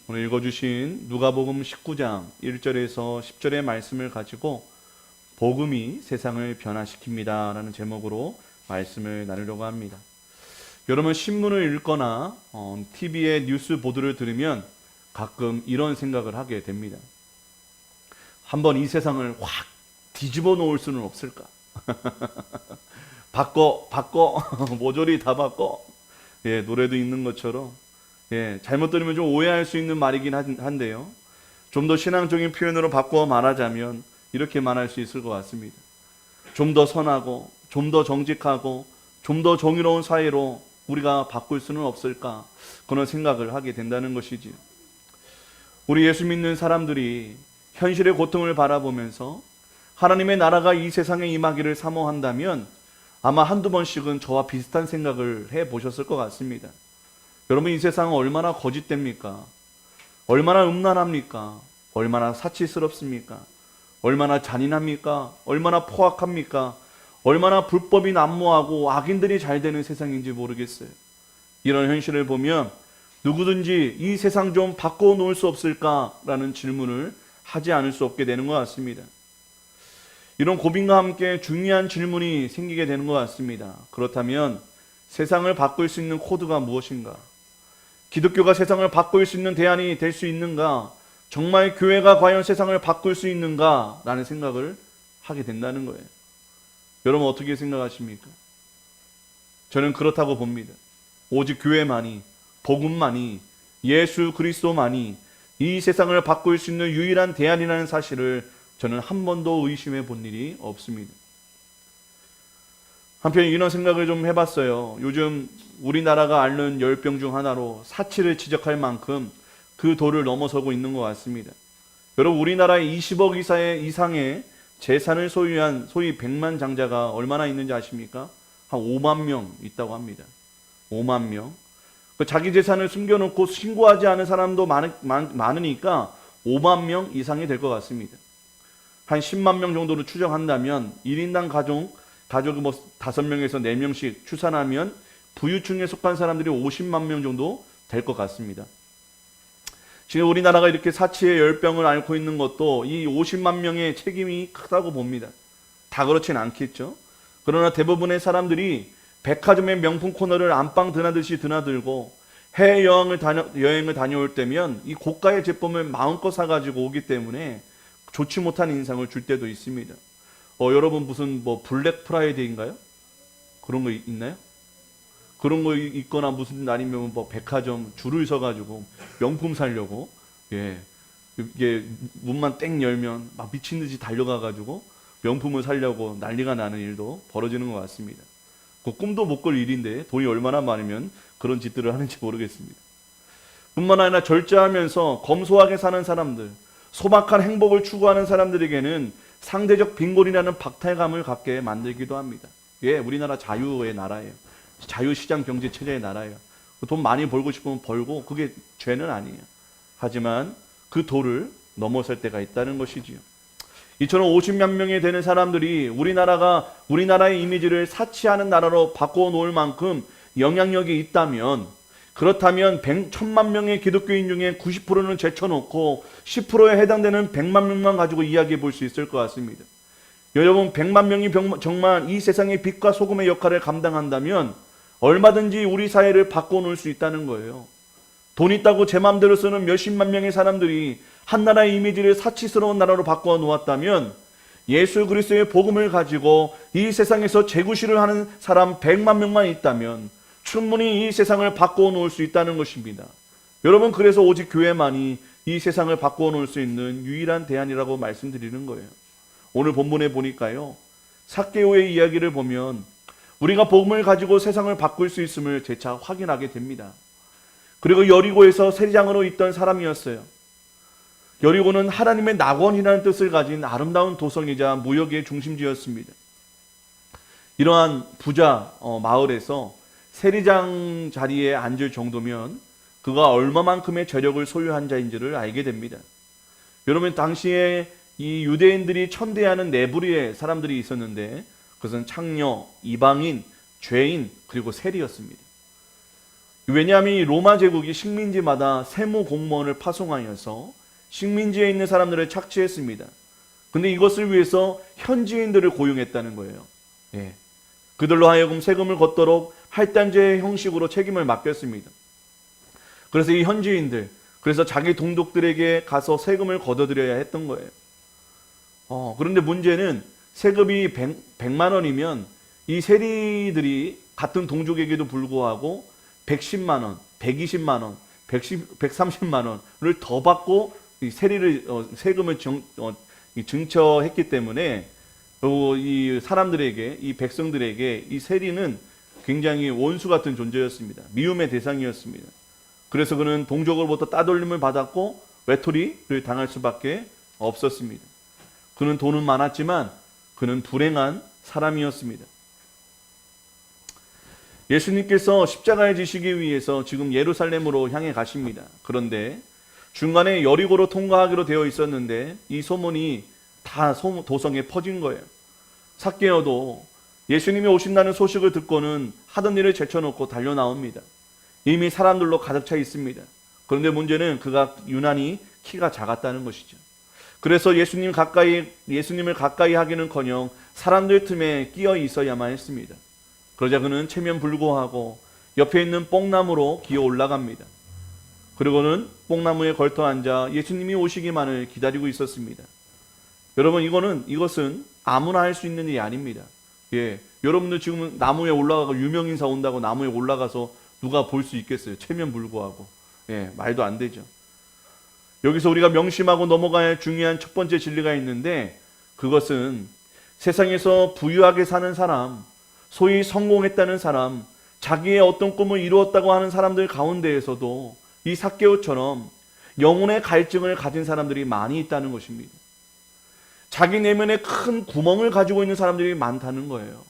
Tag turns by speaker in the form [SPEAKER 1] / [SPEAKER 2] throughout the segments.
[SPEAKER 1] 오늘 읽어주신 누가복음 19장 1절에서 10절의 말씀을 가지고 복음이 세상을 변화시킵니다 라는 제목으로 말씀을 나누려고 합니다. 여러분 신문을 읽거나 TV에 뉴스 보도를 들으면 가끔 이런 생각을 하게 됩니다. 한번 이 세상을 확 뒤집어 놓을 수는 없을까? 바꿔 모조리 다 바꿔. 노래도 있는 것처럼 잘못 들으면 좀 오해할 수 있는 말이긴 한데요. 좀 더 신앙적인 표현으로 바꿔 말하자면 이렇게 말할 수 있을 것 같습니다. 좀 더 선하고 좀 더 정직하고 좀 더 정의로운 사회로 우리가 바꿀 수는 없을까? 그런 생각을 하게 된다는 것이지요. 우리 예수 믿는 사람들이 현실의 고통을 바라보면서 하나님의 나라가 이 세상에 임하기를 사모한다면 아마 한두 번씩은 저와 비슷한 생각을 해보셨을 것 같습니다. 여러분, 이 세상은 얼마나 거짓됩니까? 얼마나 음란합니까? 얼마나 사치스럽습니까? 얼마나 잔인합니까? 얼마나 포악합니까? 얼마나 불법이 난무하고 악인들이 잘 되는 세상인지 모르겠어요. 이런 현실을 보면 누구든지 이 세상 좀 바꿔놓을 수 없을까라는 질문을 하지 않을 수 없게 되는 것 같습니다. 이런 고민과 함께 중요한 질문이 생기게 되는 것 같습니다. 그렇다면 세상을 바꿀 수 있는 코드가 무엇인가? 기독교가 세상을 바꿀 수 있는 대안이 될 수 있는가? 정말 교회가 과연 세상을 바꿀 수 있는가? 라는 생각을 하게 된다는 거예요. 여러분 어떻게 생각하십니까? 저는 그렇다고 봅니다. 오직 교회만이, 복음만이, 예수 그리스도만이 이 세상을 바꿀 수 있는 유일한 대안이라는 사실을 저는 한 번도 의심해 본 일이 없습니다. 한편 이런 생각을 좀 해봤어요. 요즘 우리나라가 앓는 열병 중 하나로 사치를 지적할 만큼 그 도를 넘어서고 있는 것 같습니다. 여러분 우리나라에 20억 이상의 재산을 소유한 소위 백만장자가 얼마나 있는지 아십니까? 한 5만 명 있다고 합니다. 5만 명. 자기 재산을 숨겨놓고 신고하지 않은 사람도 많으니까 5만 명 이상이 될 것 같습니다. 한 10만 명 정도로 추정한다면 1인당 가족이 5명에서 4명씩 추산하면 부유층에 속한 사람들이 50만 명 정도 될 것 같습니다. 지금 우리나라가 이렇게 사치의 열병을 앓고 있는 것도 이 50만 명의 책임이 크다고 봅니다. 다 그렇진 않겠죠. 그러나 대부분의 사람들이 백화점의 명품 코너를 안방 드나듯이 드나들고 해외여행을 다녀올 때면 이 고가의 제품을 마음껏 사가지고 오기 때문에 좋지 못한 인상을 줄 때도 있습니다. 여러분 무슨 블랙 프라이데이인가요? 그런 거 있나요? 그런 거 있거나 무슨 날이면 백화점 줄을 서가지고 명품 사려고 이게 문만 땡 열면 막 미친 듯이 달려가가지고 명품을 사려고 난리가 나는 일도 벌어지는 것 같습니다. 그 꿈도 못 꿀 일인데 돈이 얼마나 많으면 그런 짓들을 하는지 모르겠습니다. 뿐만 아니라 절제하면서 검소하게 사는 사람들, 소박한 행복을 추구하는 사람들에게는 상대적 빈곤이라는 박탈감을 갖게 만들기도 합니다. 우리나라 자유의 나라예요. 자유시장 경제 체제의 나라예요. 돈 많이 벌고 싶으면 벌고 그게 죄는 아니에요. 하지만 그 도를 넘어설 때가 있다는 것이지요. 이처럼 50만 명이 되는 사람들이 우리나라의 이미지를 사치하는 나라로 바꿔놓을 만큼 영향력이 있다면, 그렇다면 1,000만 명의 기독교인 중에 90%는 제쳐놓고 10%에 해당되는 100만 명만 가지고 이야기해 볼 수 있을 것 같습니다. 여러분 100만 명이 정말 이 세상의 빛과 소금의 역할을 감당한다면 얼마든지 우리 사회를 바꿔놓을 수 있다는 거예요. 돈 있다고 제 마음대로 쓰는 몇십만 명의 사람들이 한 나라의 이미지를 사치스러운 나라로 바꿔 놓았다면 예수 그리스도의 복음을 가지고 이 세상에서 재구시를 하는 사람 100만 명만 있다면 충분히 이 세상을 바꿔 놓을 수 있다는 것입니다. 여러분 그래서 오직 교회만이 이 세상을 바꿔 놓을 수 있는 유일한 대안이라고 말씀드리는 거예요. 오늘 본문에 보니까요, 삭개오의 이야기를 보면 우리가 복음을 가지고 세상을 바꿀 수 있음을 재차 확인하게 됩니다. 그리고 여리고에서 세리장으로 있던 사람이었어요. 여리고는 하나님의 낙원이라는 뜻을 가진 아름다운 도성이자 무역의 중심지였습니다. 이러한 부자 마을에서 세리장 자리에 앉을 정도면 그가 얼마만큼의 재력을 소유한 자인지를 알게 됩니다. 여러분 당시에 이 유대인들이 천대하는 네 부류의 사람들이 있었는데 그것은 창녀, 이방인, 죄인, 그리고 세리였습니다. 왜냐하면 이 로마 제국이 식민지마다 세무 공무원을 파송하여서 식민지에 있는 사람들을 착취했습니다. 근데 이것을 위해서 현지인들을 고용했다는 거예요. 예. 그들로 하여금 세금을 걷도록 할당제 형식으로 책임을 맡겼습니다. 그래서 이 현지인들, 그래서 자기 동족들에게 가서 세금을 걷어들여야 했던 거예요. 그런데 문제는 세금이 100만 원이면 이 세리들이 같은 동족에게도 불구하고 110만 원, 120만 원, 130만 원을 더 받고 이 세금을 증처했기 때문에 이 사람들에게, 이 백성들에게 이 세리는 굉장히 원수 같은 존재였습니다. 미움의 대상이었습니다. 그래서 그는 동족으로부터 따돌림을 받았고 외톨이를 당할 수밖에 없었습니다. 그는 돈은 많았지만 그는 불행한 사람이었습니다. 예수님께서 십자가에 지시기 위해서 지금 예루살렘으로 향해 가십니다. 그런데 중간에 여리고로 통과하기로 되어 있었는데 이 소문이 다 도성에 퍼진 거예요. 삭개오도 예수님이 오신다는 소식을 듣고는 하던 일을 제쳐놓고 달려 나옵니다. 이미 사람들로 가득 차 있습니다. 그런데 문제는 그가 유난히 키가 작았다는 것이죠. 그래서 예수님을 가까이 하기는커녕 사람들 틈에 끼어 있어야만 했습니다. 그러자 그는 체면불고하고 옆에 있는 뽕나무로 기어 올라갑니다. 그리고는 뽕나무에 걸터 앉아 예수님이 오시기만을 기다리고 있었습니다. 여러분, 이것은 아무나 할 수 있는 일이 아닙니다. 예, 여러분들 지금 나무에 올라가고 유명인사 온다고 나무에 올라가서 누가 볼 수 있겠어요? 체면불고하고. 예, 말도 안 되죠. 여기서 우리가 명심하고 넘어가야 할 중요한 첫 번째 진리가 있는데, 그것은 세상에서 부유하게 사는 사람, 소위 성공했다는 사람, 자기의 어떤 꿈을 이루었다고 하는 사람들 가운데에서도 이 삭개오처럼 영혼의 갈증을 가진 사람들이 많이 있다는 것입니다. 자기 내면에 큰 구멍을 가지고 있는 사람들이 많다는 거예요.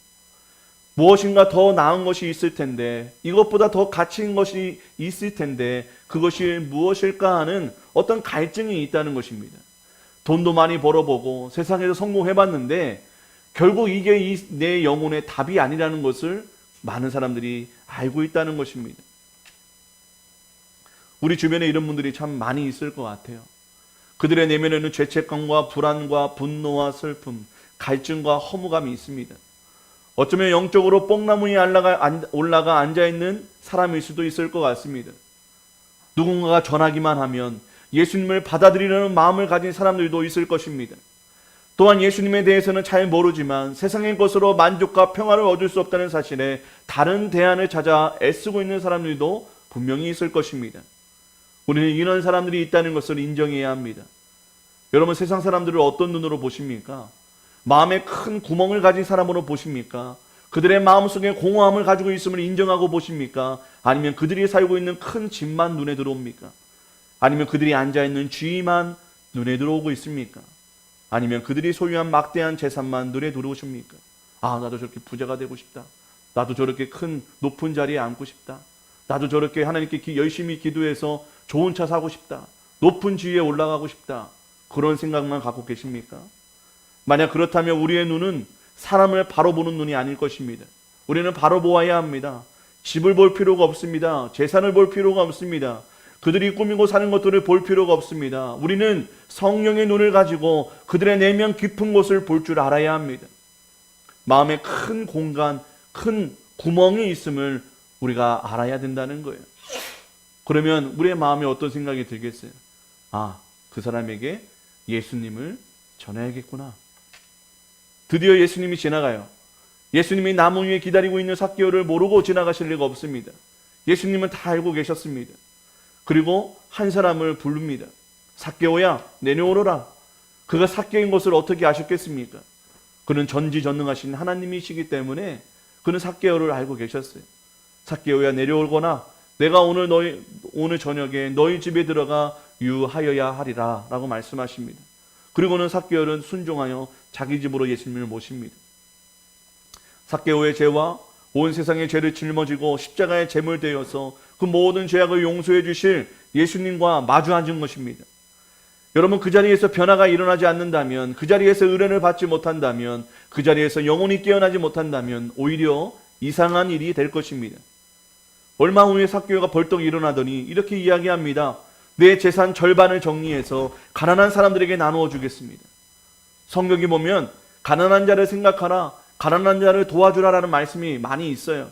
[SPEAKER 1] 무엇인가 더 나은 것이 있을 텐데, 이것보다 더 가치 있는 것이 있을 텐데 그것이 무엇일까 하는 어떤 갈증이 있다는 것입니다. 돈도 많이 벌어보고 세상에서 성공해봤는데 결국 이게 내 영혼의 답이 아니라는 것을 많은 사람들이 알고 있다는 것입니다. 우리 주변에 이런 분들이 참 많이 있을 것 같아요. 그들의 내면에는 죄책감과 불안과 분노와 슬픔, 갈증과 허무감이 있습니다. 어쩌면 영적으로 뽕나무에 올라가 앉아있는 사람일 수도 있을 것 같습니다. 누군가가 전하기만 하면 예수님을 받아들이려는 마음을 가진 사람들도 있을 것입니다. 또한 예수님에 대해서는 잘 모르지만 세상의 것으로 만족과 평화를 얻을 수 없다는 사실에 다른 대안을 찾아 애쓰고 있는 사람들도 분명히 있을 것입니다. 우리는 이런 사람들이 있다는 것을 인정해야 합니다. 여러분, 세상 사람들을 어떤 눈으로 보십니까? 마음에 큰 구멍을 가진 사람으로 보십니까? 그들의 마음속에 공허함을 가지고 있음을 인정하고 보십니까? 아니면 그들이 살고 있는 큰 집만 눈에 들어옵니까? 아니면 그들이 앉아있는 쥐만 눈에 들어오고 있습니까? 아니면 그들이 소유한 막대한 재산만 눈에 들어오십니까? 아, 나도 저렇게 부자가 되고 싶다. 나도 저렇게 큰 높은 자리에 앉고 싶다. 나도 저렇게 하나님께 열심히 기도해서 좋은 차 사고 싶다. 높은 지위에 올라가고 싶다. 그런 생각만 갖고 계십니까? 만약 그렇다면 우리의 눈은 사람을 바로 보는 눈이 아닐 것입니다. 우리는 바로 보아야 합니다. 집을 볼 필요가 없습니다. 재산을 볼 필요가 없습니다. 그들이 꾸미고 사는 것들을 볼 필요가 없습니다. 우리는 성령의 눈을 가지고 그들의 내면 깊은 곳을 볼 줄 알아야 합니다. 마음에 큰 공간, 큰 구멍이 있음을 우리가 알아야 된다는 거예요. 그러면 우리의 마음에 어떤 생각이 들겠어요? 아, 그 사람에게 예수님을 전해야겠구나. 드디어 예수님이 지나가요. 예수님이 나무 위에 기다리고 있는 삭개오를 모르고 지나가실 리가 없습니다. 예수님은 다 알고 계셨습니다. 그리고 한 사람을 부릅니다. 삭개오야, 내려오너라. 그가 삭개인 것을 어떻게 아셨겠습니까? 그는 전지전능하신 하나님이시기 때문에 그는 삭개오를 알고 계셨어요. 삭개오야, 내려오거나 내가 오늘 저녁에 너희 집에 들어가 유하여야 하리라 라고 말씀하십니다. 그리고는 삭개오는 순종하여 자기 집으로 예수님을 모십니다. 삭개오의 죄와 온 세상의 죄를 짊어지고 십자가에 제물되어서 그 모든 죄악을 용서해 주실 예수님과 마주 앉은 것입니다. 여러분, 그 자리에서 변화가 일어나지 않는다면, 그 자리에서 의뢰를 받지 못한다면, 그 자리에서 영혼이 깨어나지 못한다면 오히려 이상한 일이 될 것입니다. 얼마 후에 삭개오가 벌떡 일어나더니 이렇게 이야기합니다. 내 재산 절반을 정리해서 가난한 사람들에게 나누어 주겠습니다. 성경에 보면 가난한 자를 생각하라, 가난한 자를 도와주라라는 말씀이 많이 있어요.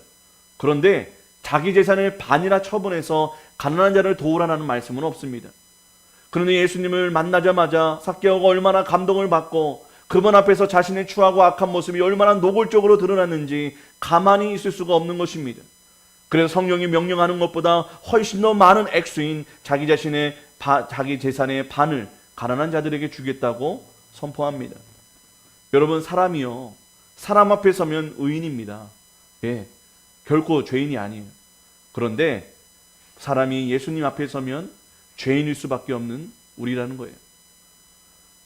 [SPEAKER 1] 그런데 자기 재산을 반이나 처분해서 가난한 자를 도우라는 말씀은 없습니다. 그러니 예수님을 만나자마자 삭개오가 얼마나 감동을 받고 그분 앞에서 자신의 추하고 악한 모습이 얼마나 노골적으로 드러났는지 가만히 있을 수가 없는 것입니다. 그래서 성경이 명령하는 것보다 훨씬 더 많은 액수인 자기 재산의 반을 가난한 자들에게 주겠다고 선포합니다. 여러분, 사람이요, 사람 앞에 서면 의인입니다. 결코 죄인이 아니에요. 그런데 사람이 예수님 앞에 서면 죄인일 수밖에 없는 우리라는 거예요.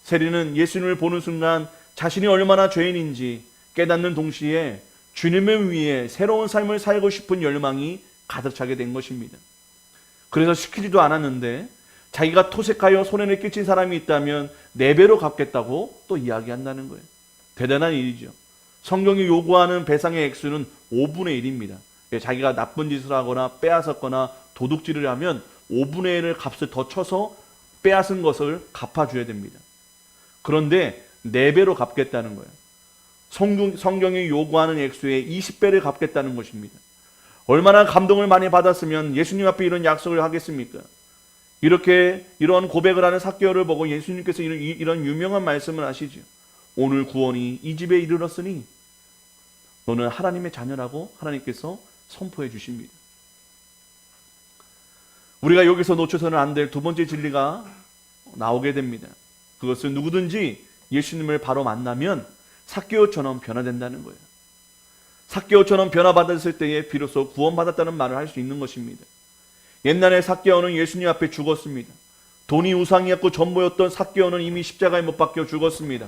[SPEAKER 1] 세리는 예수님을 보는 순간 자신이 얼마나 죄인인지 깨닫는 동시에 주님을 위해 새로운 삶을 살고 싶은 열망이 가득 차게 된 것입니다. 그래서 시키지도 않았는데 자기가 토색하여 손해를 끼친 사람이 있다면 4배로 갚겠다고 또 이야기한다는 거예요. 대단한 일이죠. 성경이 요구하는 배상의 액수는 5분의 1입니다. 자기가 나쁜 짓을 하거나 빼앗았거나 도둑질을 하면 5분의 1을 값을 더 쳐서 빼앗은 것을 갚아줘야 됩니다. 그런데 4배로 갚겠다는 거예요. 성경이 요구하는 액수의 20배를 갚겠다는 것입니다. 얼마나 감동을 많이 받았으면 예수님 앞에 이런 약속을 하겠습니까? 이런 고백을 하는 삭개오를 보고 예수님께서 이런 유명한 말씀을 하시죠. 오늘 구원이 이 집에 이르렀으니 너는 하나님의 자녀라고 하나님께서 선포해 주십니다. 우리가 여기서 놓쳐서는 안 될 두 번째 진리가 나오게 됩니다. 그것은 누구든지 예수님을 바로 만나면 삭개오처럼 변화된다는 거예요. 삭개오처럼 변화받았을 때에 비로소 구원받았다는 말을 할 수 있는 것입니다. 옛날에 삭개오는 예수님 앞에 죽었습니다. 돈이 우상이었고 전부였던 삭개오는 이미 십자가에 못 박혀 죽었습니다.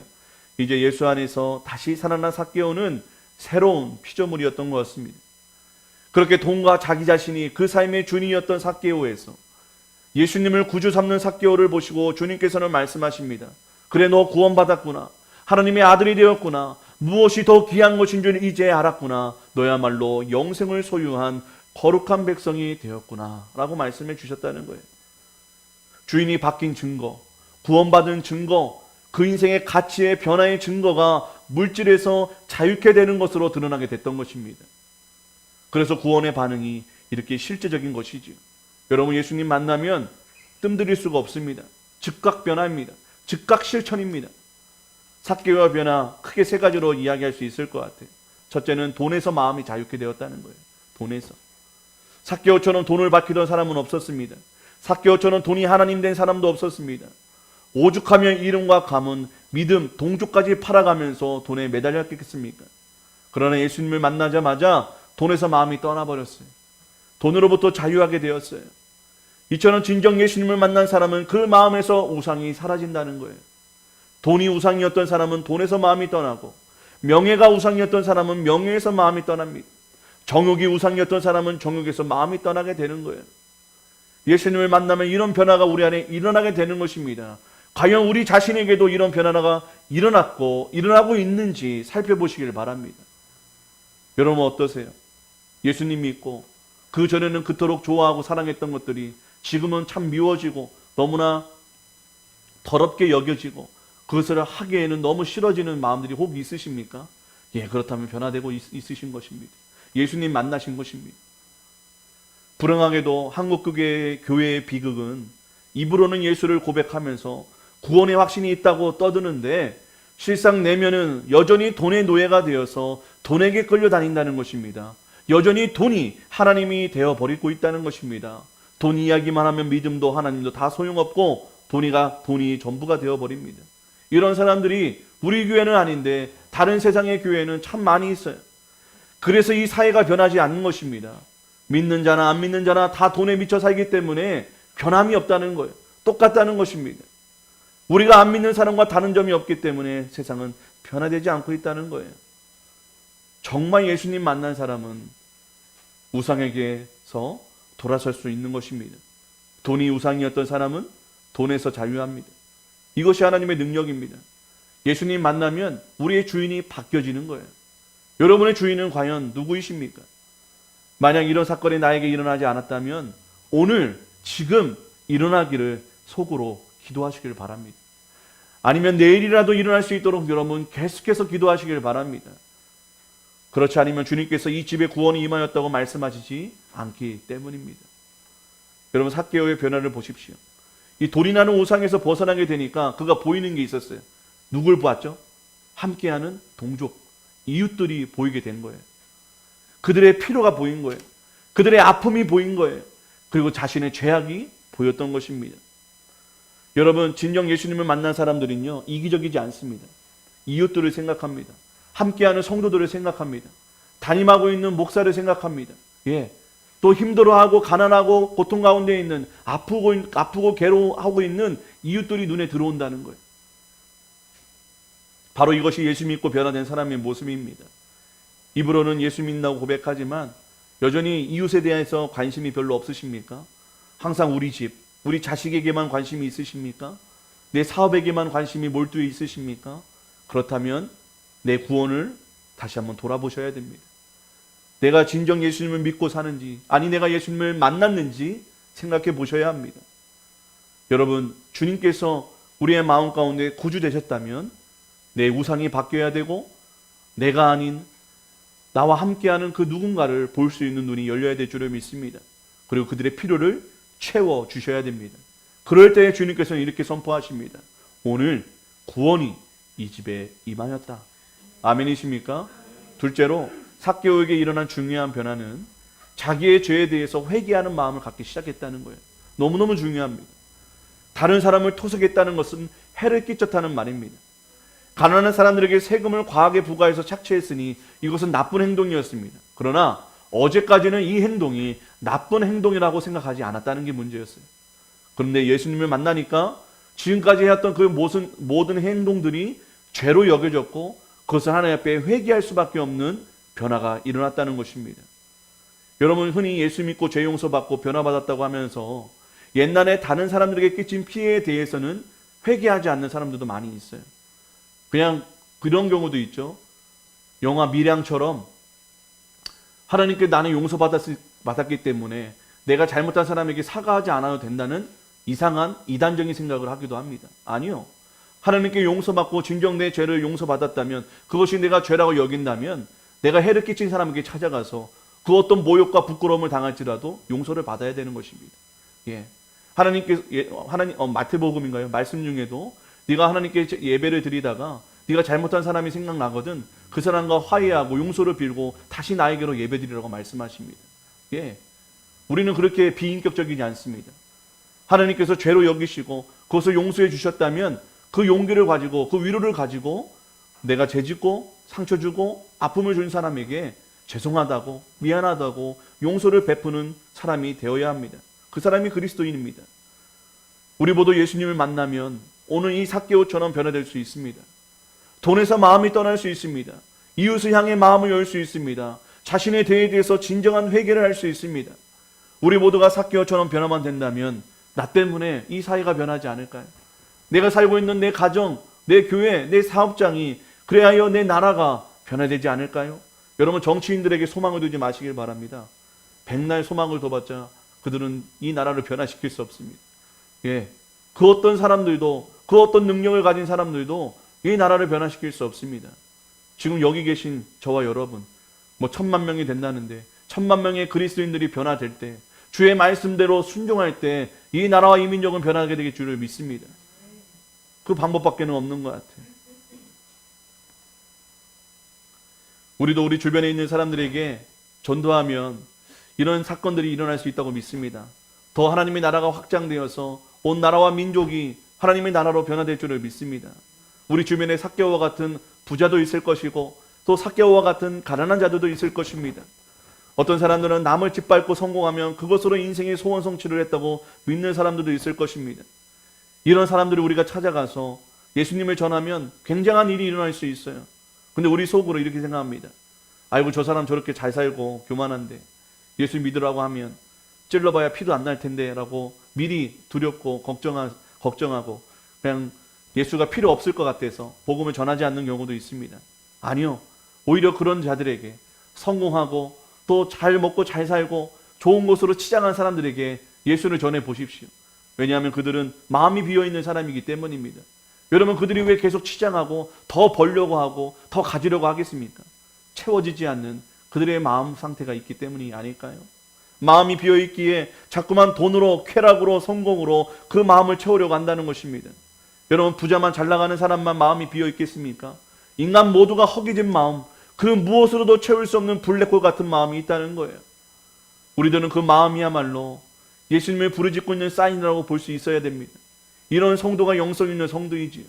[SPEAKER 1] 이제 예수 안에서 다시 살아난 삭개오는 새로운 피조물이었던 것같습니다. 그렇게 돈과 자기 자신이 그 삶의 주인이었던 삭개오에서 예수님을 구주 삼는 삭개오를 보시고 주님께서는 말씀하십니다. 그래, 너 구원받았구나. 하나님의 아들이 되었구나. 무엇이 더 귀한 것인 줄 이제 알았구나. 너야말로 영생을 소유한 거룩한 백성이 되었구나 라고 말씀해 주셨다는 거예요. 주인이 바뀐 증거, 구원받은 증거, 그 인생의 가치의 변화의 증거가 물질에서 자유케 되는 것으로 드러나게 됐던 것입니다. 그래서 구원의 반응이 이렇게 실제적인 것이지요. 여러분, 예수님 만나면 뜸들일 수가 없습니다. 즉각 변화입니다. 즉각 실천입니다. 삭개오의 변화 크게 3가지로 이야기할 수 있을 것 같아요. 첫째는 돈에서 마음이 자유케 되었다는 거예요. 돈에서. 삭개오처럼 돈을 바뀌던 사람은 없었습니다. 삭개오처럼 돈이 하나님 된 사람도 없었습니다. 오죽하면 이름과 가문, 믿음, 동족까지 팔아가면서 돈에 매달렸겠습니까? 그러나 예수님을 만나자마자 돈에서 마음이 떠나버렸어요. 돈으로부터 자유하게 되었어요. 이처럼 진정 예수님을 만난 사람은 그 마음에서 우상이 사라진다는 거예요. 돈이 우상이었던 사람은 돈에서 마음이 떠나고, 명예가 우상이었던 사람은 명예에서 마음이 떠납니다. 정욕이 우상이었던 사람은 정욕에서 마음이 떠나게 되는 거예요. 예수님을 만나면 이런 변화가 우리 안에 일어나게 되는 것입니다. 과연 우리 자신에게도 이런 변화가 일어나고 있는지 살펴보시길 바랍니다. 여러분 어떠세요? 예수님 믿고 그 전에는 그토록 좋아하고 사랑했던 것들이 지금은 참 미워지고 너무나 더럽게 여겨지고 그것을 하기에는 너무 싫어지는 마음들이 혹 있으십니까? 그렇다면 변화되고 있으신 것입니다. 예수님 만나신 것입니다. 불행하게도 한국 교회의 비극은 입으로는 예수를 고백하면서 구원의 확신이 있다고 떠드는데 실상 내면은 여전히 돈의 노예가 되어서 돈에게 끌려다닌다는 것입니다. 여전히 돈이 하나님이 되어버리고 있다는 것입니다. 돈 이야기만 하면 믿음도 하나님도 다 소용없고 돈이 전부가 되어버립니다. 이런 사람들이 우리 교회는 아닌데 다른 세상의 교회는 참 많이 있어요. 그래서 이 사회가 변하지 않는 것입니다. 믿는 자나 안 믿는 자나 다 돈에 미쳐 살기 때문에 변함이 없다는 거예요. 똑같다는 것입니다. 우리가 안 믿는 사람과 다른 점이 없기 때문에 세상은 변화되지 않고 있다는 거예요. 정말 예수님 만난 사람은 우상에게서 돌아설 수 있는 것입니다. 돈이 우상이었던 사람은 돈에서 자유합니다. 이것이 하나님의 능력입니다. 예수님 만나면 우리의 주인이 바뀌어지는 거예요. 여러분의 주인은 과연 누구이십니까? 만약 이런 사건이 나에게 일어나지 않았다면 오늘 지금 일어나기를 속으로 기도하시길 바랍니다. 아니면 내일이라도 일어날 수 있도록 여러분 계속해서 기도하시길 바랍니다. 그렇지 않으면 주님께서 이 집에 구원이 임하였다고 말씀하시지 않기 때문입니다. 여러분 삭개오의 변화를 보십시오. 이 돌이 나는 우상에서 벗어나게 되니까 그가 보이는 게 있었어요. 누굴 보았죠? 함께하는 동족, 이웃들이 보이게 된 거예요. 그들의 필요가 보인 거예요. 그들의 아픔이 보인 거예요. 그리고 자신의 죄악이 보였던 것입니다. 여러분 진정 예수님을 만난 사람들은요 이기적이지 않습니다. 이웃들을 생각합니다. 함께하는 성도들을 생각합니다. 담임하고 있는 목사를 생각합니다. 또 힘들어하고 가난하고 고통 가운데 있는 아프고 괴로워하고 있는 이웃들이 눈에 들어온다는 거예요. 바로 이것이 예수 믿고 변화된 사람의 모습입니다. 입으로는 예수 믿는다고 고백하지만 여전히 이웃에 대해서 관심이 별로 없으십니까? 항상 우리 집, 우리 자식에게만 관심이 있으십니까? 내 사업에게만 관심이 몰두해 있으십니까? 그렇다면 내 구원을 다시 한번 돌아보셔야 됩니다. 내가 진정 예수님을 믿고 사는지, 아니 내가 예수님을 만났는지 생각해 보셔야 합니다. 여러분, 주님께서 우리의 마음 가운데 구주 되셨다면 내 우상이 바뀌어야 되고 내가 아닌 나와 함께하는 그 누군가를 볼 수 있는 눈이 열려야 될 줄을 믿습니다. 그리고 그들의 필요를 채워 주셔야 됩니다. 그럴 때 주님께서는 이렇게 선포하십니다. 오늘 구원이 이 집에 임하였다. 아멘이십니까? 둘째로 삭개오에게 일어난 중요한 변화는 자기의 죄에 대해서 회개하는 마음을 갖기 시작했다는 거예요. 너무너무 중요합니다. 다른 사람을 토속했다는 것은 해를 끼쳤다는 말입니다. 가난한 사람들에게 세금을 과하게 부과해서 착취했으니 이것은 나쁜 행동이었습니다. 그러나 어제까지는 이 행동이 나쁜 행동이라고 생각하지 않았다는 게 문제였어요. 그런데 예수님을 만나니까 지금까지 해왔던 그 모든 행동들이 죄로 여겨졌고 그것을 하나님 앞에 회개할 수밖에 없는 변화가 일어났다는 것입니다. 여러분 흔히 예수 믿고 죄 용서받고 변화받았다고 하면서 옛날에 다른 사람들에게 끼친 피해에 대해서는 회개하지 않는 사람들도 많이 있어요. 그냥 그런 경우도 있죠. 영화 미량처럼 하나님께 나는 용서받았기 때문에 내가 잘못한 사람에게 사과하지 않아도 된다는 이상한 이단적인 생각을 하기도 합니다. 아니요. 하나님께 용서받고 진정 내 죄를 용서받았다면 그것이 내가 죄라고 여긴다면 내가 해를 끼친 사람에게 찾아가서 그 어떤 모욕과 부끄러움을 당할지라도 용서를 받아야 되는 것입니다. 하나님께서 마태복음인가요? 말씀 중에도 네가 하나님께 예배를 드리다가 네가 잘못한 사람이 생각나거든 그 사람과 화해하고 용서를 빌고 다시 나에게로 예배드리라고 말씀하십니다. 우리는 그렇게 비인격적이지 않습니다. 하나님께서 죄로 여기시고 그것을 용서해 주셨다면 그 용기를 가지고 그 위로를 가지고 내가 죄짓고 상처 주고 아픔을 준 사람에게 죄송하다고 미안하다고 용서를 베푸는 사람이 되어야 합니다. 그 사람이 그리스도인입니다. 우리 모두 예수님을 만나면 오늘 이 삭개오처럼 변화될 수 있습니다. 돈에서 마음이 떠날 수 있습니다. 이웃을 향해 마음을 열 수 있습니다. 자신의 죄에 대해서 진정한 회개를 할 수 있습니다. 우리 모두가 삭개오처럼 변화만 된다면 나 때문에 이 사회가 변하지 않을까요? 내가 살고 있는 내 가정, 내 교회, 내 사업장이 그래야 내 나라가 변화되지 않을까요? 여러분 정치인들에게 소망을 두지 마시길 바랍니다. 백날 소망을 둬봤자 그들은 이 나라를 변화시킬 수 없습니다. 그 어떤 사람들도 그 어떤 능력을 가진 사람들도 이 나라를 변화시킬 수 없습니다. 지금 여기 계신 저와 여러분 1,000,000명이 된다는데 1,000,000명의 그리스도인들이 변화될 때 주의 말씀대로 순종할 때 이 나라와 이 민족은 변하게 되길 줄을 믿습니다. 그 방법밖에는 없는 것 같아요. 우리도 우리 주변에 있는 사람들에게 전도하면 이런 사건들이 일어날 수 있다고 믿습니다. 더 하나님의 나라가 확장되어서 온 나라와 민족이 하나님의 나라로 변화될 줄을 믿습니다. 우리 주변에 삭개오와 같은 부자도 있을 것이고 또 삭개오와 같은 가난한 자들도 있을 것입니다. 어떤 사람들은 남을 짓밟고 성공하면 그것으로 인생의 소원 성취를 했다고 믿는 사람들도 있을 것입니다. 이런 사람들을 우리가 찾아가서 예수님을 전하면 굉장한 일이 일어날 수 있어요. 근데 우리 속으로 이렇게 생각합니다. 아이고 저 사람 저렇게 잘 살고 교만한데 예수 믿으라고 하면 찔러봐야 피도 안 날 텐데 라고 미리 두렵고 걱정하고 그냥 예수가 필요 없을 것 같아서 복음을 전하지 않는 경우도 있습니다. 아니요. 오히려 그런 자들에게 성공하고 또 잘 먹고 잘 살고 좋은 곳으로 치장한 사람들에게 예수를 전해 보십시오. 왜냐하면 그들은 마음이 비어있는 사람이기 때문입니다. 여러분, 그들이 왜 계속 치장하고 더 벌려고 하고 더 가지려고 하겠습니까? 채워지지 않는 그들의 마음 상태가 있기 때문이 아닐까요? 마음이 비어있기에 자꾸만 돈으로, 쾌락으로, 성공으로 그 마음을 채우려고 한다는 것입니다. 여러분, 부자만 잘 나가는 사람만 마음이 비어있겠습니까? 인간 모두가 허기진 마음, 그 무엇으로도 채울 수 없는 블랙홀 같은 마음이 있다는 거예요. 우리들은 그 마음이야말로 예수님을 부르짖고 있는 사인이라고 볼 수 있어야 됩니다. 이런 성도가 영성 있는 성도이지요.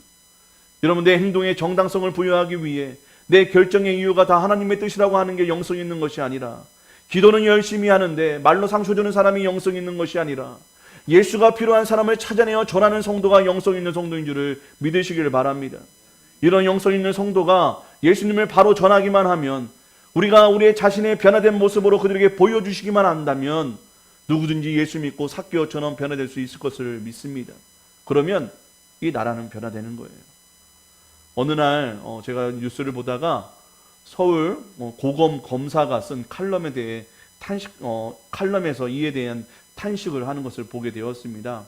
[SPEAKER 1] 여러분, 내 행동에 정당성을 부여하기 위해 내 결정의 이유가 다 하나님의 뜻이라고 하는 게 영성 있는 것이 아니라, 기도는 열심히 하는데 말로 상처 주는 사람이 영성 있는 것이 아니라 예수가 필요한 사람을 찾아내어 전하는 성도가 영성 있는 성도인 줄을 믿으시기를 바랍니다. 이런 영성 있는 성도가 예수님을 바로 전하기만 하면, 우리가 우리의 자신의 변화된 모습으로 그들에게 보여주시기만 한다면 누구든지 예수 믿고 삭개오처럼 변화될 수 있을 것을 믿습니다. 그러면 이 나라는 변화되는 거예요. 어느 날 제가 뉴스를 보다가 서울 고검 검사가 쓴 칼럼에 대해 칼럼에서 이에 대한 탄식을 하는 것을 보게 되었습니다.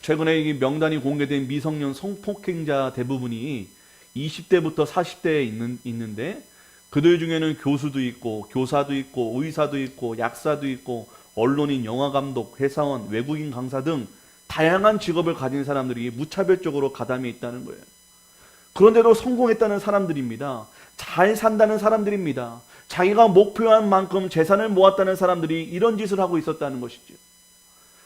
[SPEAKER 1] 최근에 이 명단이 공개된 미성년 성폭행자 대부분이 20대부터 40대에 있는데, 그들 중에는 교수도 있고 교사도 있고 의사도 있고 약사도 있고 언론인, 영화감독, 회사원, 외국인 강사 등 다양한 직업을 가진 사람들이 무차별적으로 가담해 있다는 거예요. 그런데도 성공했다는 사람들입니다. 잘 산다는 사람들입니다. 자기가 목표한 만큼 재산을 모았다는 사람들이 이런 짓을 하고 있었다는 것이죠.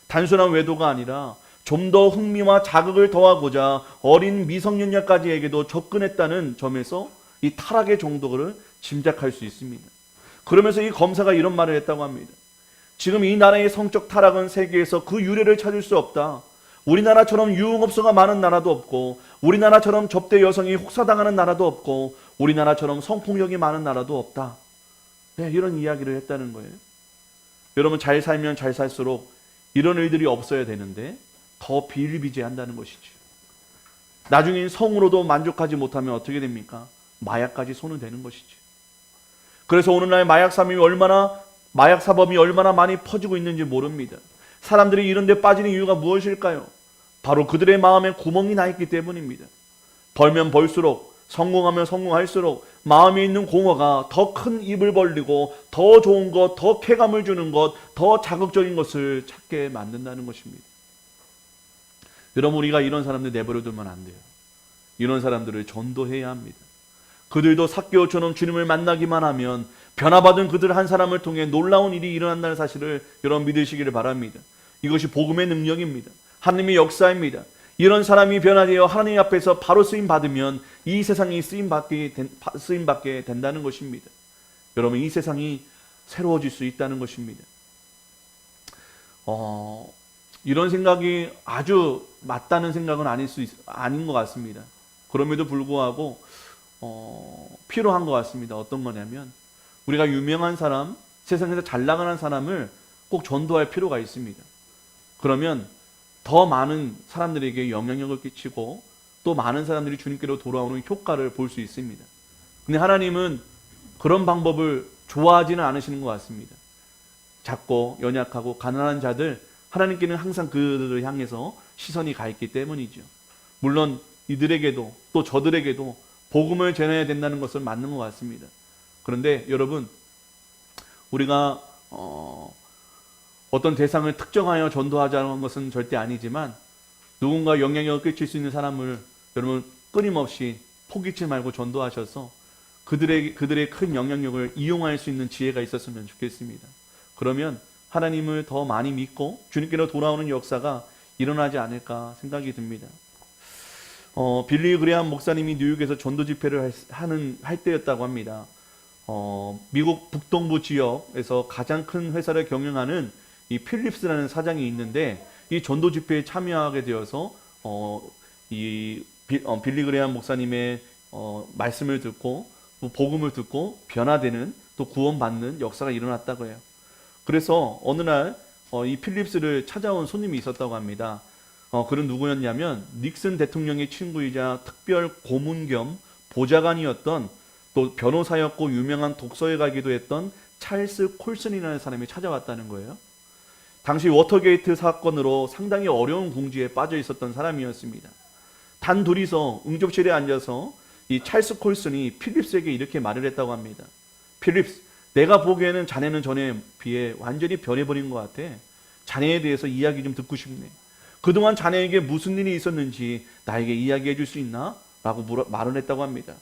[SPEAKER 1] 단순한 외도가 아니라 좀 더 흥미와 자극을 더하고자 어린 미성년자까지에게도 접근했다는 점에서 이 타락의 정도를 짐작할 수 있습니다. 그러면서 이 검사가 이런 말을 했다고 합니다. 지금 이 나라의 성적 타락은 세계에서 그 유래를 찾을 수 없다. 우리나라처럼 유흥업소가 많은 나라도 없고, 우리나라처럼 접대 여성이 혹사당하는 나라도 없고, 우리나라처럼 성폭력이 많은 나라도 없다. 네, 이런 이야기를 했다는 거예요. 여러분, 잘 살면 잘 살수록 이런 일들이 없어야 되는데 더 비일비재한다는 것이죠. 나중에 성으로도 만족하지 못하면 어떻게 됩니까? 마약까지 손을 대는 것이죠. 그래서 오늘날 마약 사범이 얼마나 많이 퍼지고 있는지 모릅니다. 사람들이 이런 데 빠지는 이유가 무엇일까요? 바로 그들의 마음에 구멍이 나 있기 때문입니다. 벌면 벌수록, 성공하면 성공할수록 마음에 있는 공허가 더 큰 입을 벌리고 더 좋은 것, 더 쾌감을 주는 것, 더 자극적인 것을 찾게 만든다는 것입니다. 여러분, 우리가 이런 사람들 내버려 두면 안 돼요. 이런 사람들을 전도해야 합니다. 그들도 삭개오처럼 주님을 만나기만 하면 변화받은 그들 한 사람을 통해 놀라운 일이 일어난다는 사실을 여러분 믿으시기를 바랍니다. 이것이 복음의 능력입니다. 하나님의 역사입니다. 이런 사람이 변화되어 하나님 앞에서 바로 쓰임받으면 이 세상이 쓰임받게 된다는 것입니다. 여러분, 이 세상이 새로워질 수 있다는 것입니다. 이런 생각이 아주 맞다는 생각은 아닌 것 같습니다. 그럼에도 불구하고 필요한 것 같습니다. 어떤 거냐면, 우리가 유명한 사람, 세상에서 잘 나가는 사람을 꼭 전도할 필요가 있습니다. 그러면 더 많은 사람들에게 영향력을 끼치고 또 많은 사람들이 주님께로 돌아오는 효과를 볼 수 있습니다. 근데 하나님은 그런 방법을 좋아하지는 않으시는 것 같습니다. 작고 연약하고 가난한 자들, 하나님께는 항상 그들을 향해서 시선이 가 있기 때문이죠. 물론 이들에게도 또 저들에게도 복음을 전해야 된다는 것은 맞는 것 같습니다. 그런데 여러분, 우리가 어떤 대상을 특정하여 전도하자는 것은 절대 아니지만, 누군가 영향력을 끼칠 수 있는 사람을 여러분 끊임없이 포기치 말고 전도하셔서 그들의 큰 영향력을 이용할 수 있는 지혜가 있었으면 좋겠습니다. 그러면 하나님을 더 많이 믿고 주님께로 돌아오는 역사가 일어나지 않을까 생각이 듭니다. 빌리 그레함 목사님이 뉴욕에서 전도 집회를 할 때였다고 합니다. 미국 북동부 지역에서 가장 큰 회사를 경영하는 이 필립스라는 사장이 있는데, 이 전도 집회에 참여하게 되어서 빌리 그레함 목사님의 말씀을 듣고 복음을 듣고 변화되는, 또 구원받는 역사가 일어났다고 해요. 그래서 어느 날 이 필립스를 찾아온 손님이 있었다고 합니다. 그는 누구였냐면 닉슨 대통령의 친구이자 특별 고문 겸 보좌관이었던, 또 변호사였고 유명한 독서에 가기도 했던 찰스 콜슨이라는 사람이 찾아왔다는 거예요. 당시 워터게이트 사건으로 상당히 어려운 궁지에 빠져 있었던 사람이었습니다. 단 둘이서 응접실에 앉아서 이 찰스 콜슨이 필립스에게 이렇게 말을 했다고 합니다. 필립스, 내가 보기에는 자네는 전에 비해 완전히 변해버린 것 같아. 자네에 대해서 이야기 좀 듣고 싶네. 그동안 자네에게 무슨 일이 있었는지 나에게 이야기해 줄 수 있나? 라고 말을 했다고 합니다.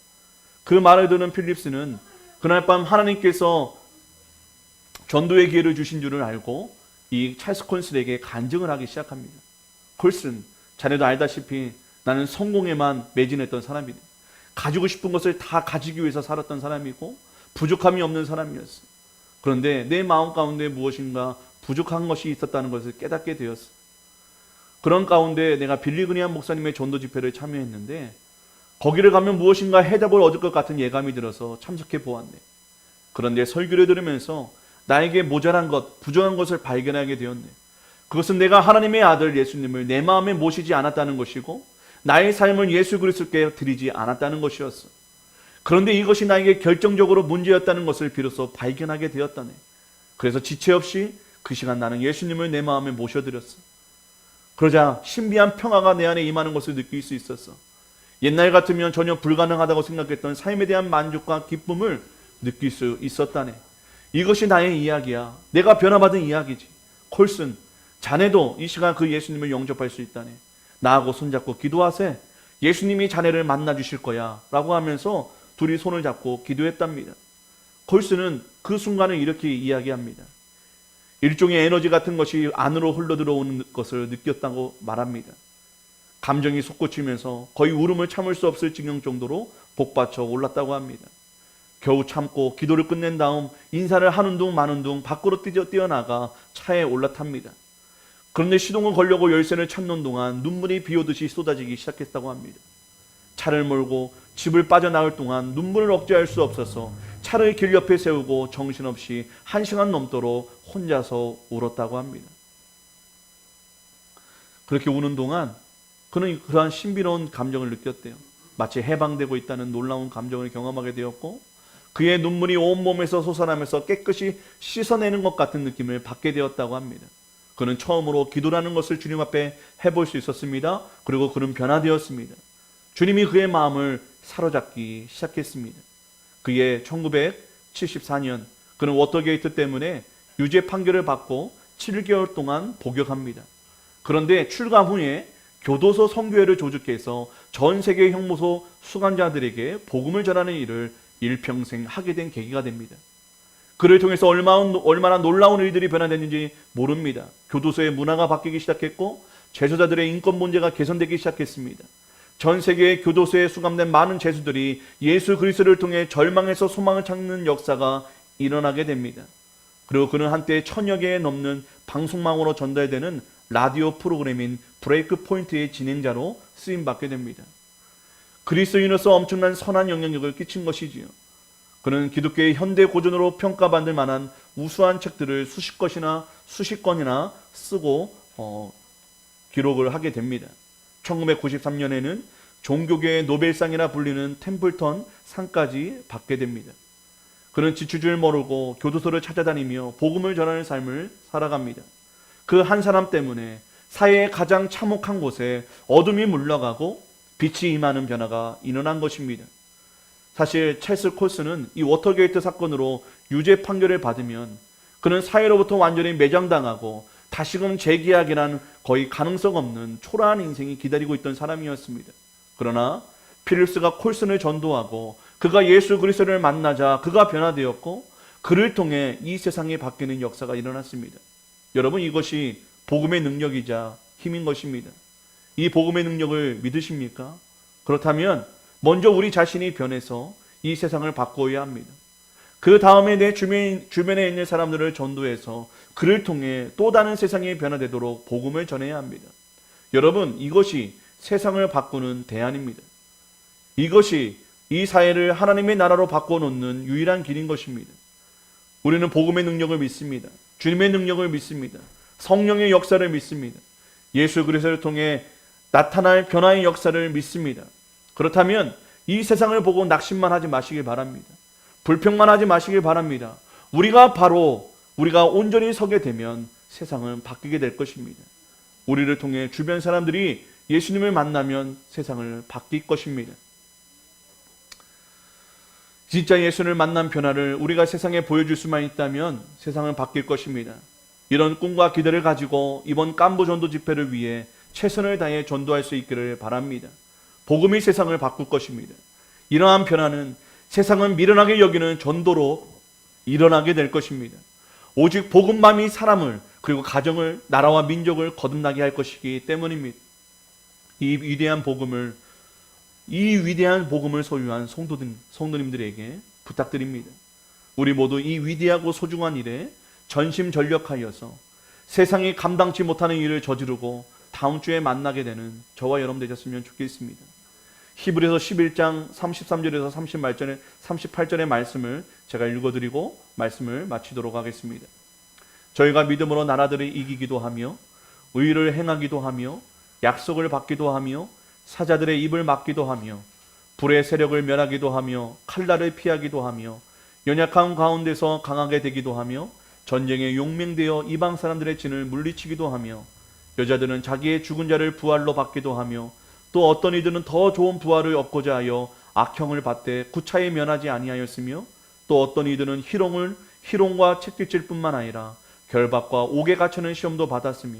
[SPEAKER 1] 그 말을 듣는 필립스는 그날 밤 하나님께서 전도의 기회를 주신 줄을 알고 이 찰스 콜슨에게 간증을 하기 시작합니다. 콜슨, 자네도 알다시피 나는 성공에만 매진했던 사람이다. 가지고 싶은 것을 다 가지기 위해서 살았던 사람이고 부족함이 없는 사람이었어. 그런데 내 마음 가운데 무엇인가 부족한 것이 있었다는 것을 깨닫게 되었어. 그런 가운데 내가 빌리그리암 목사님의 전도 집회를 참여했는데 거기를 가면 무엇인가 해답을 얻을 것 같은 예감이 들어서 참석해 보았네. 그런데 설교를 들으면서 나에게 모자란 것, 부족한 것을 발견하게 되었네. 그것은 내가 하나님의 아들 예수님을 내 마음에 모시지 않았다는 것이고 나의 삶을 예수 그리스도께 드리지 않았다는 것이었어. 그런데 이것이 나에게 결정적으로 문제였다는 것을 비로소 발견하게 되었다네. 그래서 지체 없이 그 시간 나는 예수님을 내 마음에 모셔드렸어. 그러자 신비한 평화가 내 안에 임하는 것을 느낄 수 있었어. 옛날 같으면 전혀 불가능하다고 생각했던 삶에 대한 만족과 기쁨을 느낄 수 있었다네. 이것이 나의 이야기야. 내가 변화받은 이야기지. 콜슨, 자네도 이 시간 그 예수님을 영접할 수 있다네. 나하고 손잡고 기도하세. 예수님이 자네를 만나 주실 거야. 라고 하면서 둘이 손을 잡고 기도했답니다. 콜슨은 그 순간을 이렇게 이야기합니다. 일종의 에너지 같은 것이 안으로 흘러들어오는 것을 느꼈다고 말합니다. 감정이 솟구치면서 거의 울음을 참을 수 없을 지경 정도로 복받쳐 올랐다고 합니다. 겨우 참고 기도를 끝낸 다음 인사를 하는 둥 마는 둥 밖으로 뛰어나가 차에 올라탑니다. 그런데 시동을 걸려고 열쇠를 찾는 동안 눈물이 비오듯이 쏟아지기 시작했다고 합니다. 차를 몰고 집을 빠져나갈 동안 눈물을 억제할 수 없어서 차를 길 옆에 세우고 정신없이 1시간 넘도록 혼자서 울었다고 합니다. 그렇게 우는 동안 그는 그러한 신비로운 감정을 느꼈대요. 마치 해방되고 있다는 놀라운 감정을 경험하게 되었고 그의 눈물이 온몸에서 솟아나면서 깨끗이 씻어내는 것 같은 느낌을 받게 되었다고 합니다. 그는 처음으로 기도라는 것을 주님 앞에 해볼 수 있었습니다. 그리고 그는 변화되었습니다. 주님이 그의 마음을 사로잡기 시작했습니다. 그의 1974년 그는 워터게이트 때문에 유죄 판결을 받고 7개월 동안 복역합니다. 그런데 출감 후에 교도소 선교회를 조직해서 전 세계 형무소 수감자들에게 복음을 전하는 일을 일평생 하게 된 계기가 됩니다. 그를 통해서 얼마나 놀라운 일들이 변화됐는지 모릅니다. 교도소의 문화가 바뀌기 시작했고 재소자들의 인권 문제가 개선되기 시작했습니다. 전 세계의 교도소에 수감된 많은 죄수들이 예수 그리스도를 통해 절망에서 소망을 찾는 역사가 일어나게 됩니다. 그리고 그는 한때 1000여 개에 넘는 방송망으로 전달되는 라디오 프로그램인 브레이크 포인트의 진행자로 쓰임받게 됩니다. 그리스도인으로서 엄청난 선한 영향력을 끼친 것이지요. 그는 기독교의 현대 고전으로 평가받을 만한 우수한 책들을 수십 건이나 쓰고 기록을 하게 됩니다. 1993년에는 종교계의 노벨상이라 불리는 템플턴 상까지 받게 됩니다. 그는 지칠 모르고 교도소를 찾아다니며 복음을 전하는 삶을 살아갑니다. 그 한 사람 때문에 사회의 가장 참혹한 곳에 어둠이 물러가고 빛이 임하는 변화가 일어난 것입니다. 사실 찰스 콜슨은 이 워터게이트 사건으로 유죄 판결을 받으면 그는 사회로부터 완전히 매장당하고 다시금 재계약이란 거의 가능성 없는 초라한 인생이 기다리고 있던 사람이었습니다. 그러나 필립스가 콜슨을 전도하고 그가 예수 그리스도를 만나자 그가 변화되었고 그를 통해 이 세상이 바뀌는 역사가 일어났습니다. 여러분, 이것이 복음의 능력이자 힘인 것입니다. 이 복음의 능력을 믿으십니까? 그렇다면 먼저 우리 자신이 변해서 이 세상을 바꾸어야 합니다. 그 다음에 내 주변에 있는 사람들을 전도해서 그를 통해 또 다른 세상이 변화되도록 복음을 전해야 합니다. 여러분, 이것이 세상을 바꾸는 대안입니다. 이것이 이 사회를 하나님의 나라로 바꿔놓는 유일한 길인 것입니다. 우리는 복음의 능력을 믿습니다. 주님의 능력을 믿습니다. 성령의 역사를 믿습니다. 예수 그리스도를 통해 나타날 변화의 역사를 믿습니다. 그렇다면 이 세상을 보고 낙심만 하지 마시길 바랍니다. 불평만 하지 마시길 바랍니다. 우리가 온전히 서게 되면 세상은 바뀌게 될 것입니다. 우리를 통해 주변 사람들이 예수님을 만나면 세상을 바뀔 것입니다. 진짜 예수를 만난 변화를 우리가 세상에 보여줄 수만 있다면 세상은 바뀔 것입니다. 이런 꿈과 기대를 가지고 이번 깐부 전도 집회를 위해 최선을 다해 전도할 수 있기를 바랍니다. 복음이 세상을 바꿀 것입니다. 이러한 변화는 세상은 미련하게 여기는 전도로 일어나게 될 것입니다. 오직 복음만이 사람을 그리고 가정을 나라와 민족을 거듭나게 할 것이기 때문입니다. 이 위대한 복음을 소유한 성도님들에게 부탁드립니다. 우리 모두 이 위대하고 소중한 일에 전심전력하여서 세상이 감당치 못하는 일을 저지르고 다음 주에 만나게 되는 저와 여러분 되셨으면 좋겠습니다. 히브리서 11장 33절에서 38절의 말씀을 제가 읽어드리고 말씀을 마치도록 하겠습니다. 저희가 믿음으로 나라들을 이기기도 하며 의를 행하기도 하며 약속을 받기도 하며 사자들의 입을 막기도 하며 불의 세력을 멸하기도 하며 칼날을 피하기도 하며 연약한 가운데서 강하게 되기도 하며 전쟁에 용맹되어 이방 사람들의 진을 물리치기도 하며 여자들은 자기의 죽은 자를 부활로 받기도 하며 또 어떤 이들은 더 좋은 부활을 얻고자 하여 악형을 받되 구차히 면하지 아니하였으며 또 어떤 이들은 희롱과 채찍질 뿐만 아니라 결박과 옥에 갇히는 시험도 받았으며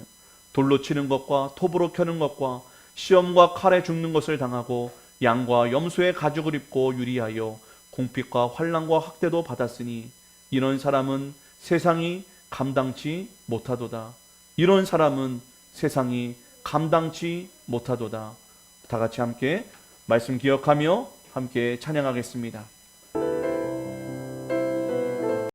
[SPEAKER 1] 돌로 치는 것과 톱으로 켜는 것과 시험과 칼에 죽는 것을 당하고 양과 염소의 가죽을 입고 유리하여 궁핍과 환난과 학대도 받았으니 이런 사람은 세상이 감당치 못하도다. 이런 사람은 세상이 감당치 못하도다. 다 같이 함께 말씀 기억하며 함께 찬양하겠습니다.